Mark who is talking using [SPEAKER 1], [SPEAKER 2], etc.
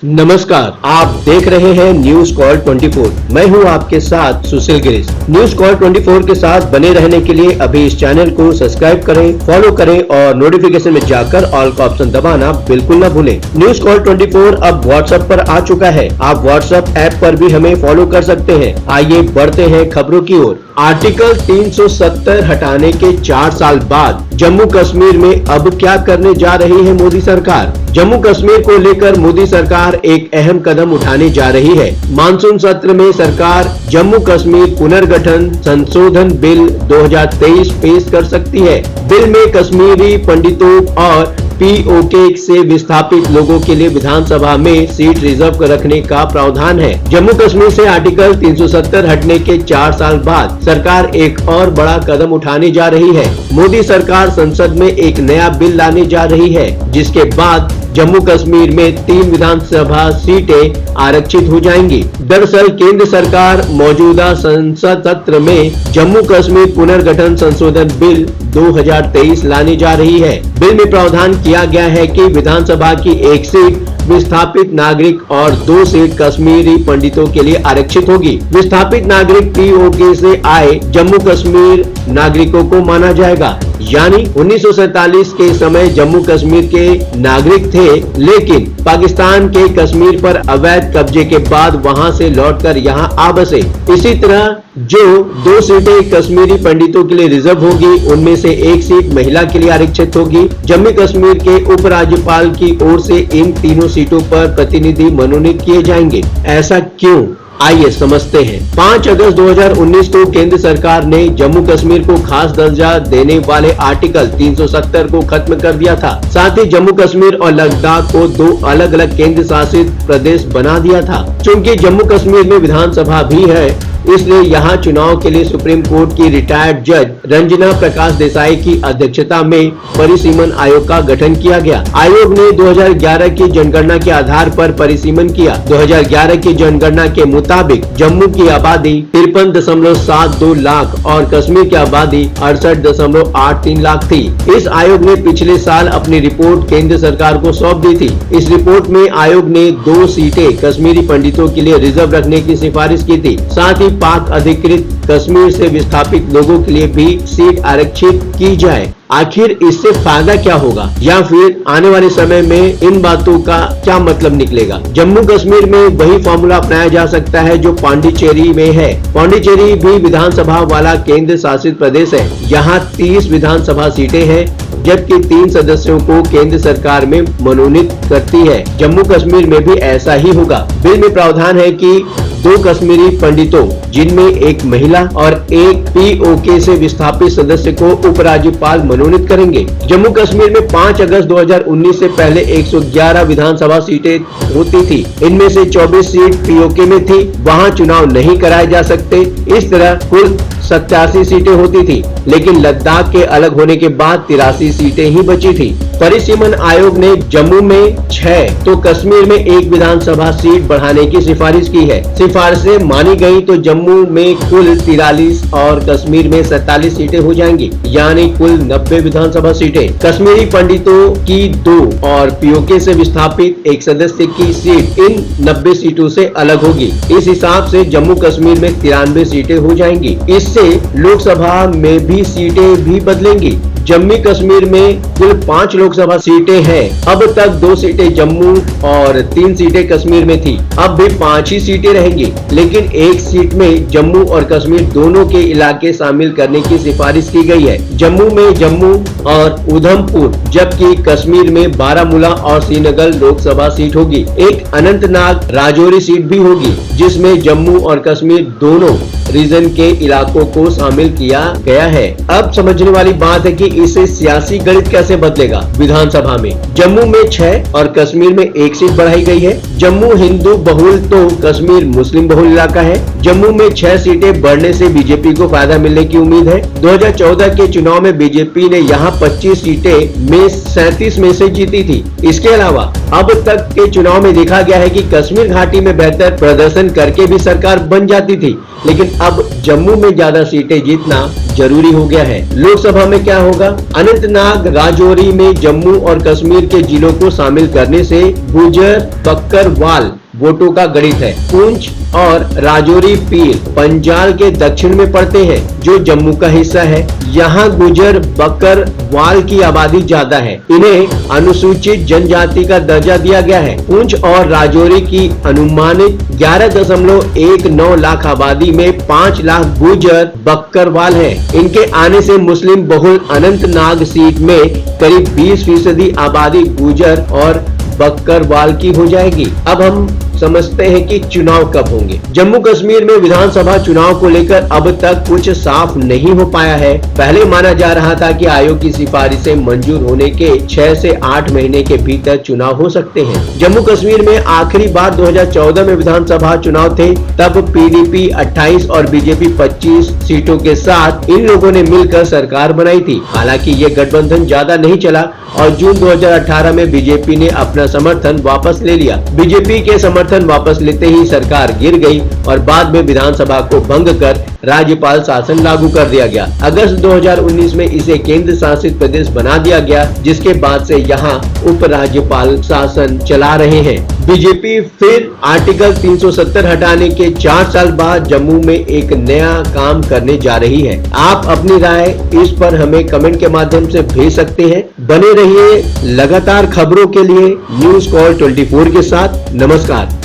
[SPEAKER 1] नमस्कार, आप देख रहे हैं न्यूज कॉल 24। मैं हूं आपके साथ सुशील गिरीश। न्यूज कॉल 24 के साथ बने रहने के लिए अभी इस चैनल को सब्सक्राइब करें, फॉलो करें और नोटिफिकेशन में जाकर ऑल का ऑप्शन दबाना बिल्कुल न भूलें। न्यूज कॉल 24 अब व्हाट्सएप पर आ चुका है। आप व्हाट्सएप ऐप पर भी हमें फॉलो कर सकते हैं। आइए बढ़ते हैं खबरों की ओर। आर्टिकल 370 हटाने के 4 साल बाद जम्मू कश्मीर में अब क्या करने जा रही है मोदी सरकार। जम्मू कश्मीर को लेकर मोदी सरकार एक अहम कदम उठाने जा रही है। मानसून सत्र में सरकार जम्मू कश्मीर पुनर्गठन संशोधन बिल 2023 पेश कर सकती है। बिल में कश्मीरी पंडितों और पीओके से विस्थापित लोगों के लिए विधानसभा में सीट रिजर्व रखने का प्रावधान है। जम्मू कश्मीर से आर्टिकल 370 हटने के 4 साल बाद सरकार एक और बड़ा कदम उठाने जा रही है। मोदी सरकार संसद में एक नया बिल लाने जा रही है, जिसके बाद जम्मू कश्मीर में 3 विधानसभा सीटें आरक्षित हो जाएंगी। दरअसल केंद्र सरकार मौजूदा संसद सत्र में जम्मू कश्मीर पुनर्गठन संशोधन बिल 2023 लाने जा रही है। बिल में प्रावधान किया गया है कि विधानसभा की 1 सीट विस्थापित नागरिक और 2 सीट कश्मीरी पंडितों के लिए आरक्षित होगी। विस्थापित नागरिक पीओके से आए जम्मू कश्मीर नागरिकों को माना जाएगा। यानी 1947 के समय जम्मू कश्मीर के नागरिक थे, लेकिन पाकिस्तान के कश्मीर पर अवैध कब्जे के बाद वहां से लौटकर यहां आ बसे। इसी तरह जो 2 सीटें कश्मीरी पंडितों के लिए रिजर्व होगी, उनमें से 1 सीट महिला के लिए आरक्षित होगी। जम्मू कश्मीर के उपराज्यपाल की ओर से इन तीनों सीटों पर प्रतिनिधि मनोनीत किए जाएंगे। ऐसा क्यों, आइए समझते हैं। 5 अगस्त 2019 को केंद्र सरकार ने जम्मू कश्मीर को खास दर्जा देने वाले आर्टिकल 370 को खत्म कर दिया था। साथ ही जम्मू कश्मीर और लद्दाख को 2 अलग अलग केंद्र शासित प्रदेश बना दिया था। चूंकि जम्मू कश्मीर में विधानसभा भी है, इसलिए यहाँ चुनाव के लिए सुप्रीम कोर्ट की रिटायर्ड जज रंजना प्रकाश देसाई की अध्यक्षता में परिसीमन आयोग का गठन किया गया। आयोग ने 2011 की जनगणना के आधार पर परिसीमन किया। 2011 की जनगणना के मुताबिक जम्मू की आबादी 53.72 लाख और कश्मीर की आबादी 68.83 लाख थी। इस आयोग ने पिछले साल अपनी रिपोर्ट केंद्र सरकार को सौंप दी थी। इस रिपोर्ट में आयोग ने 2 सीटें कश्मीरी पंडितों के लिए रिजर्व रखने की सिफारिश की थी। साथ ही पाक अधिकृत कश्मीर से विस्थापित लोगों के लिए भी सीट आरक्षित की जाए। आखिर इससे फायदा क्या होगा, या फिर आने वाले समय में इन बातों का क्या मतलब निकलेगा। जम्मू कश्मीर में वही फॉर्मूला अपनाया जा सकता है जो पांडिचेरी में है। पांडिचेरी भी विधानसभा वाला केंद्र शासित प्रदेश है। यहाँ 30 विधानसभा सीटें हैं, जबकि 3 सदस्यों को केंद्र सरकार में मनोनीत करती है। जम्मू कश्मीर में भी ऐसा ही होगा। बिल में प्रावधान है कि 2 कश्मीरी पंडितों, जिनमें एक महिला और एक पीओके से विस्थापित सदस्य को उपराज्यपाल मनोनीत करेंगे। जम्मू कश्मीर में 5 अगस्त 2019 से पहले 111 विधानसभा सीटें होती थी। इनमें से 24 सीट पीओके में थी, वहां चुनाव नहीं कराए जा सकते। इस तरह कुल 87 सीटें होती थी, लेकिन लद्दाख के अलग होने के बाद 83 सीटें ही बची थी। परिसीमन आयोग ने जम्मू में 6 तो कश्मीर में 1 विधानसभा सीट बढ़ाने की सिफारिश की है। सिफारिशें मानी गई तो जम्मू में कुल 43 और कश्मीर में 47 सीटें हो जाएंगी, यानी कुल 90 विधानसभा सीटें। कश्मीरी पंडितों की 2 और पीओके से विस्थापित 1 सदस्य की सीट इन 90 सीटों से अलग होगी। इस हिसाब से जम्मू कश्मीर में 93 सीटें हो जाएंगी। इससे लोकसभा में भी सीटें भी बदलेंगी। जम्मू कश्मीर में कुल 5 लोकसभा सीटें हैं। अब तक 2 सीटें जम्मू और 3 सीटें कश्मीर में थी। अब भी 5 ही सीटें रहेंगी, लेकिन 1 सीट में जम्मू और कश्मीर दोनों के इलाके शामिल करने की सिफारिश की गई है। जम्मू में जम्मू और उधमपुर, जबकि कश्मीर में बारामूला और श्रीनगर लोकसभा सीट होगी। एक अनंतनाग राजौरी सीट भी होगी, जिसमें जम्मू और कश्मीर दोनों रीजन के इलाकों को शामिल किया गया है। अब समझने वाली बात है कि इससे सियासी गणित कैसे बदलेगा। विधानसभा में जम्मू में 6 और कश्मीर में 1 सीट बढ़ाई गई है। जम्मू हिंदू बहुल तो कश्मीर मुस्लिम बहुल इलाका है। जम्मू में 6 सीटें बढ़ने से बीजेपी को फायदा मिलने की उम्मीद है। 2014 के चुनाव में बीजेपी ने यहां 25 सीटें में 37 में से जीती थी। इसके अलावा अब तक के चुनाव में देखा गया है कि कश्मीर घाटी में बेहतर प्रदर्शन करके भी सरकार बन जाती थी, लेकिन अब जम्मू में ज्यादा सीटें जीतना जरूरी हो गया है। लोकसभा में क्या होगा? अनंतनाग, राजौरी में जम्मू और कश्मीर के जिलों को शामिल करने से गुजर, बक्करवाल वोटों का गणित है। पुंछ और राजौरी पीर पंजाल के दक्षिण में पड़ते हैं, जो जम्मू का हिस्सा है। यहाँ गुजर, बक्करवाल की आबादी ज्यादा है। इन्हें अनुसूचित जनजाति का दर्जा दिया गया है। पुंछ और राजौरी की अनुमानित 11.19 लाख आबादी में 5 लाख गुजर, बक्करवाल है। इनके आने से मुस्लिम बहुल अनंतनाग सीट में करीब 20% आबादी गुजर और बक्करवाल की हो जाएगी। अब हम समझते हैं कि चुनाव कब होंगे। जम्मू कश्मीर में विधानसभा चुनाव को लेकर अब तक कुछ साफ नहीं हो पाया है। पहले माना जा रहा था कि आयोग की सिफारिशें मंजूर होने के 6 से 8 महीने के भीतर चुनाव हो सकते हैं। जम्मू कश्मीर में आखिरी बार 2014 में विधानसभा चुनाव थे, तब पीडीपी 28 और बीजेपी 25 सीटों के साथ इन लोगों ने मिलकर सरकार बनाई थी। हालांकि ये गठबंधन ज्यादा नहीं चला और जून 2018 में बीजेपी ने अपना समर्थन वापस ले लिया। बीजेपी के समर्थन वापस लेते ही सरकार गिर गई और बाद में विधानसभा को भंग कर राज्यपाल शासन लागू कर दिया गया। अगस्त 2019 में इसे केंद्र शासित प्रदेश बना दिया गया, जिसके बाद से यहाँ उप राज्यपाल शासन चला रहे हैं। बीजेपी फिर आर्टिकल 370 हटाने के 4 साल बाद जम्मू में एक नया काम करने जा रही है। आप अपनी राय इस पर हमें कमेंट के माध्यम से भेज सकते हैं। बने रहिए लगातार खबरों के लिए न्यूज़ कॉल 24 के साथ। नमस्कार।